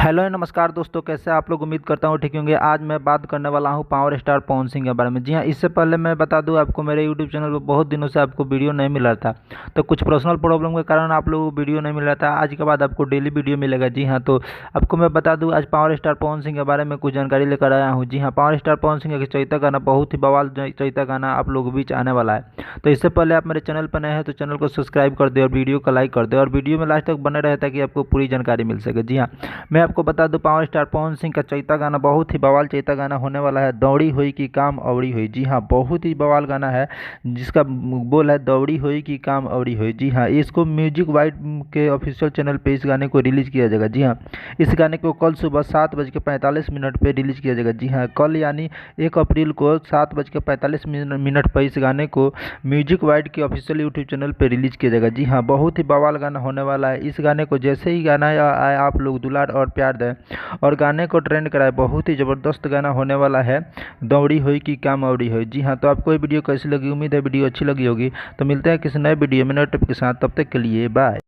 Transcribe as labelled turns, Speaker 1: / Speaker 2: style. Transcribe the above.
Speaker 1: Hello नमस्कार दोस्तों, कैसे आप लोग। उम्मीद करता हूँ ठीक होंगे। आज मैं बात करने वाला हूँ पावर स्टार पवन सिंह के बारे में। जी हाँ, इससे पहले मैं बता दूँ आपको, मेरे यूट्यूब चैनल पर बहुत दिनों से आपको वीडियो नहीं मिल रहा था। तो कुछ पर्सनल प्रॉब्लम के कारण आप लोगों को वीडियो नहीं मिल रहा था। आज के बाद आपको डेली वीडियो मिलेगा। जी हाँ, तो आपको मैं बता दूँ, आज पावर स्टार पवन सिंह के बारे में कुछ जानकारी लेकर आया हूँ। जी हाँ, पावर स्टार पवन सिंह का चैता गाना, बहुत ही बवाल चैता गाना आप लोगों के बीच आने वाला है। तो इससे पहले आप मेरे चैनल पर नए हैं तो चैनल को सब्सक्राइब कर दे और वीडियो को लाइक कर दे और वीडियो में लास्ट तक बने रहे ताकि आपको पूरी जानकारी मिल सके। जी हाँ, मैं आपको बता दूं, पावर स्टार पवन सिंह का चैता गाना बहुत ही बवाल चैता गाना होने वाला है। दौड़ी हुई की काम अवड़ी हुई। जी हाँ, बहुत ही बवाल गाना है जिसका बोल है दौड़ी हुई की काम अवड़ी हुई। जी हाँ, इसको म्यूजिक वाइड के ऑफिशियल चैनल पे इस गाने को रिलीज किया जाएगा। जी हाँ, इस गाने को कल सुबह 7:45 पे रिलीज किया जाएगा। जी हाँ, कल यानी 1 अप्रैल को 7:45 पर इस गाने को म्यूजिक वाइड के ऑफिशियल यूट्यूब चैनल पे रिलीज किया जाएगा। जी हाँ, बहुत ही बवाल गाना होने वाला है। इस गाने को जैसे ही गाना आए आप लोग दुलार और प्यार दें और गाने को ट्रेंड कराए। बहुत ही ज़बरदस्त गाना होने वाला है, दौड़ी हुई की काम अवड़ी हुई। जी हाँ, तो आपको ये वीडियो कैसी लगी, उम्मीद है वीडियो अच्छी लगी होगी। तो मिलते हैं किसी नए वीडियो में नए टिप के साथ, तब तक के लिए बाय।